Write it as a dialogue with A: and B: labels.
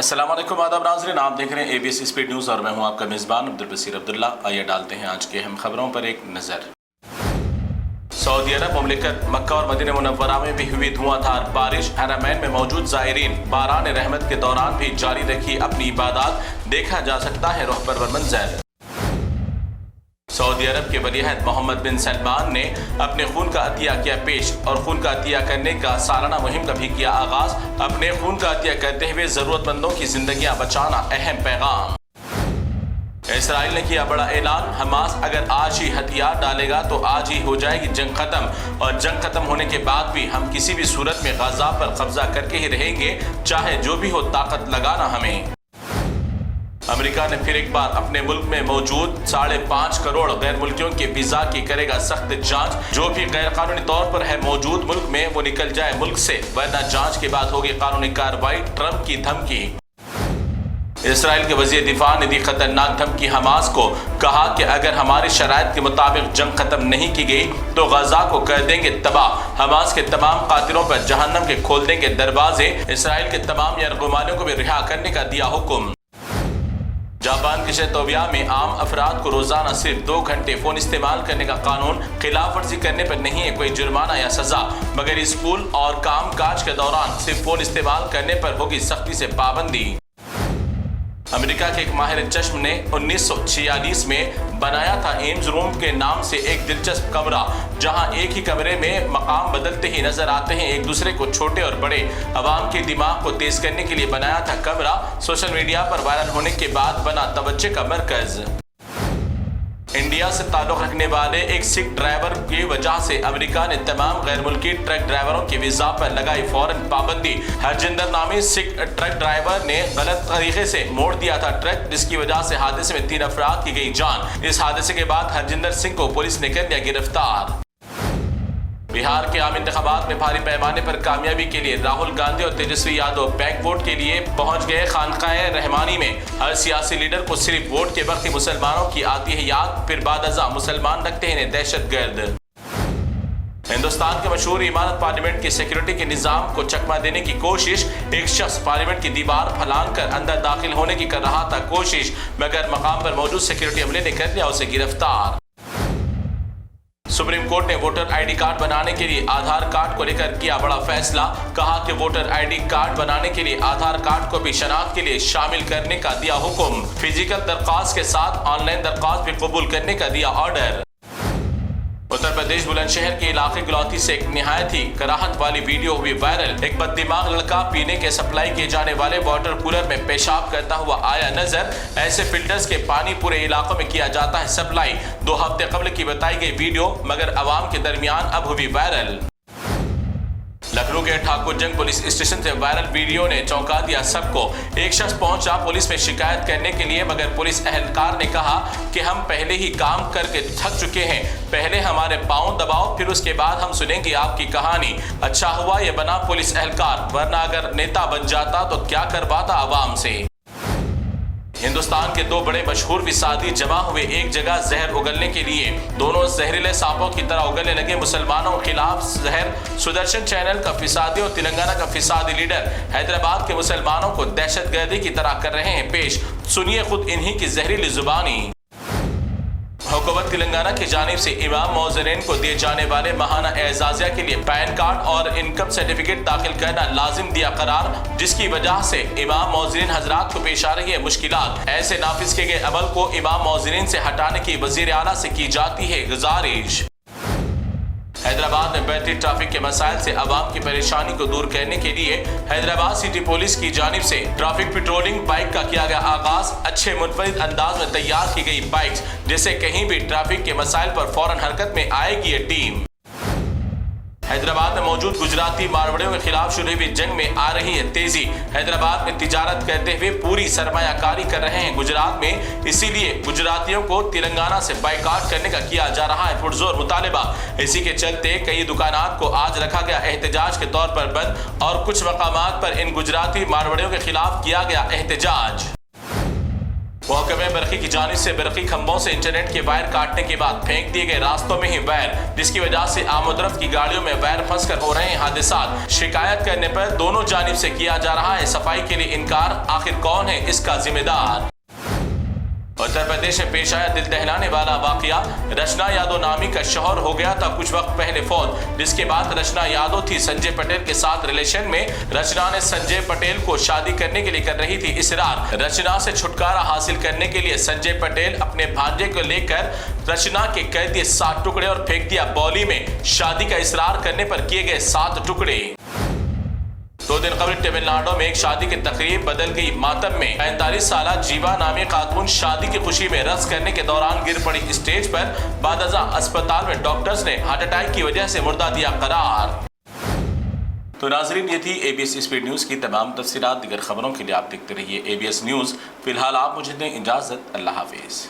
A: अस्सलाम वालेकुम आदाब नाज़रीन, आप देख रहे हैं ABC स्पीड न्यूज़ और मैं हूं आपका मेज़बान अब्दुल बसीर अब्दुल्ला। आइए डालते हैं आज के अहम खबरों पर एक नज़र। सऊदी अरब मुमलिकत मक्का और मदीना मुनव्वरा में भी हुई धुआंधार बारिश। हरमैन में मौजूद ज़ायरीन बारान रहमत के दौरान भी जारी रखी अपनी इबादत, देखा जा सकता है रुह परवर मंज़र। सऊदी अरब के वलीअहद मोहम्मद बिन सलमान ने अपने खून का अतिया किया पेश और खून का अतिया करने का सालाना मुहिम का भी किया आगाज। अपने खून का अतिया करते हुए जरूरतमंदों की जिंदगियां बचाना अहम पैगाम। इसराइल ने किया बड़ा ऐलान, हमास अगर आज ही हथियार डालेगा तो आज ही हो जाएगी जंग खत्म, और जंग खत्म होने के बाद भी हम किसी भी सूरत में गाजा पर कब्जा करके ही रहेंगे, चाहे जो भी हो ताकत लगाना हमें। अमेरिका ने फिर एक बार अपने मुल्क में मौजूद 5.5 करोड़ गैर मुल्कियों के वीजा की करेगा सख्त जांच। जो भी गैर कानूनी तौर पर है मौजूद मुल्क में वो निकल जाए मुल्क से, वरना जांच के बाद होगी कानूनी कार्रवाई। ट्रंप की धमकी। इसराइल के वज़ीर दिफा ने दी खतरनाक धमकी हमास को, कहा कि अगर हमारी शराइत के मुताबिक जंग खत्म नहीं की गई तो गाजा को कर देंगे तबाह। हमास के तमाम कातिलों पर जहन्नम के खोल देंगे दरवाजे। इसराइल के तमाम यरगुमानियों को भी रिहा करने का दिया हुक्म। जापान के शहतोबिया में आम अफराद को रोजाना सिर्फ 2 घंटे फोन इस्तेमाल करने का कानून। खिलाफ वर्जी करने पर नहीं है कोई जुर्माना या सजा, मगर स्कूल और काम काज के दौरान सिर्फ फोन इस्तेमाल करने पर होगी सख्ती से पाबंदी। अमेरिका के एक माहिर चश्म ने 1946 में बनाया था एम्स रूम के नाम से एक दिलचस्प कमरा, जहां एक ही कमरे में मकाम बदलते ही नजर आते हैं एक दूसरे को छोटे और बड़े। अवाम के दिमाग को तेज करने के लिए बनाया था कमरा। सोशल मीडिया पर वायरल होने के बाद बना तवज्जो का मरकज। इंडिया से ताल्लुक रखने वाले एक सिख ड्राइवर की वजह से अमेरिका ने तमाम गैर मुल्की ट्रक ड्राइवरों के वीजा पर लगाई फौरन पाबंदी। हरजिंदर नामी सिख ट्रक ड्राइवर ने गलत तरीके से मोड़ दिया था ट्रक, जिसकी वजह से हादसे में 3 अफराद की गई जान। इस हादसे के बाद हरजिंदर सिंह को पुलिस ने कर लिया गिरफ्तार। बिहार के आम इंतखाबात में भारी पैमाने पर कामयाबी के लिए राहुल गांधी और तेजस्वी यादव बैक वोट के लिए पहुंच गए खानकाए रहमानी में। हर सियासी लीडर को सिर्फ वोट के वक्त ही मुसलमानों की आती है याद, फिर बादअज़ा मुसलमान रखते हैं दहशतगर्द। हिंदुस्तान के मशहूर इमारत पार्लियामेंट की सिक्योरिटी के निजाम को चकमा देने की कोशिश। एक शख्स पार्लियामेंट की दीवार फलांग कर अंदर दाखिल होने की कर रहा था कोशिश, मगर मकाम पर मौजूद सिक्योरिटी अमले ने कर लिया उसे गिरफ्तार। सुप्रीम कोर्ट ने वोटर आईडी कार्ड बनाने के लिए आधार कार्ड को लेकर किया बड़ा फैसला। कहा कि वोटर आईडी कार्ड बनाने के लिए आधार कार्ड को भी शनाख्त के लिए शामिल करने का दिया हुक्म। फिजिकल दरख्वास्त के साथ ऑनलाइन दरख्वास्त भी कबूल करने का दिया ऑर्डर। उत्तर प्रदेश बुलंदशहर के इलाके गलौती से एक निहायत ही कराहत वाली वीडियो हुई वायरल। एक बददिमाग लड़का पीने के सप्लाई किए जाने वाले वाटर कूलर में पेशाब करता हुआ आया नजर। ऐसे फिल्टर्स के पानी पूरे इलाकों में किया जाता है सप्लाई। 2 हफ्ते कबल की बताई गई वीडियो मगर अवाम के दरमियान अब हुई वायरल। लखनऊ के ठाकुरजंग पुलिस स्टेशन से वायरल वीडियो ने चौंका दिया सबको। एक शख्स पहुंचा पुलिस में शिकायत करने के लिए, मगर पुलिस एहलकार ने कहा कि हम पहले ही काम करके थक चुके हैं, पहले हमारे पांव दबाओ फिर उसके बाद हम सुनेंगे आपकी कहानी। अच्छा हुआ ये बना पुलिस एहलकार, वरना अगर नेता बन जाता तो क्या करवाता आवाम से। हिंदुस्तान के 2 बड़े मशहूर फिसादी जमा हुए एक जगह जहर उगलने के लिए। दोनों जहरीले सांपों की तरह उगलने लगे मुसलमानों के खिलाफ जहर। सुदर्शन चैनल का फिसादी और तेलंगाना का फिसादी लीडर हैदराबाद के मुसलमानों को दहशतगर्दी की तरह कर रहे हैं पेश। सुनिए खुद इन्हीं की जहरीली जुबानी। हुकूमत तेलंगाना की जानिब से इमाम मौज़रीन को दिए जाने वाले माहाना एजाजिया के लिए पैन कार्ड और इनकम सर्टिफिकेट दाखिल करना लाजिम दिया करार, जिसकी वजह से इमाम मौज़रीन हजरात को पेश आ रही है मुश्किलात। ऐसे नाफिज किए गए अमल को इमाम मौज़रीन से हटाने की वज़ीर आला से की जाती है गुजारिश। हैदराबाद में बढ़ती ट्रैफिक के मसाइल से आवाम की परेशानी को दूर करने के लिए हैदराबाद सिटी पुलिस की जानिब से ट्रैफिक पेट्रोलिंग बाइक का किया गया आगाज। अच्छे मुनफरिद अंदाज में तैयार की गई बाइक्स, जिससे कहीं भी ट्रैफिक के मसाइल पर फौरन हरकत में आएगी ये टीम। हैदराबाद में मौजूद गुजराती मारवाड़ियों के खिलाफ शुरू हुई जंग में आ रही है तेजी। हैदराबाद में तिजारत करते हुए पूरी सरमायाकारी कर रहे हैं गुजरात में, इसीलिए गुजरातियों को तेलंगाना से बाइकाट करने का किया जा रहा है पुरजोर मुतालिबा। इसी के चलते कई दुकानात को आज रखा गया एहतजाज के तौर पर बंद और कुछ मकामात पर इन गुजराती मारवाड़ियों के खिलाफ किया गया एहतजाज। महकमे बरकी की जानिब से बरकी खंभों से इंटरनेट के वायर काटने के बाद फेंक दिए गए रास्तों में ही वायर, जिसकी वजह से आमदरफ्त की गाड़ियों में वायर फंस कर हो रहे हैं हादसात। शिकायत करने पर दोनों जानिब से किया जा रहा है सफाई के लिए इनकार। आखिर कौन है इसका जिम्मेदार? उत्तर प्रदेश में पेश आया दिल दहलाने वाला वाकया। रचना यादव नामी का शौहर हो गया था कुछ वक्त पहले फौत, जिसके बाद रचना यादव थी संजय पटेल के साथ रिलेशन में। रचना ने संजय पटेल को शादी करने के लिए कर रही थी इसरार। रचना से छुटकारा हासिल करने के लिए संजय पटेल अपने भांजे को लेकर रचना के कर दिए 7 टुकड़े और फेंक दिया बौली में। शादी का इसरार करने पर किए गए 7 टुकड़े। 2 दिन कबल तमिलनाडु में एक शादी की तकरीब बदल गई मातम में। 45 साल जीवा नामी खातून शादी की खुशी में रक्स करने के दौरान गिर पड़ी स्टेज पर। बादजा अस्पताल में डॉक्टर्स ने हार्ट अटैक की वजह से मुर्दा दिया करार। तो नाजरीन, ये थी ABS स्पीड न्यूज़ की तमाम तफसीलात। दीगर खबरों के लिए आप देखते रहिए ABS न्यूज़। फिलहाल आप मुझे दें इजाज़त। अल्लाह हाफिज़।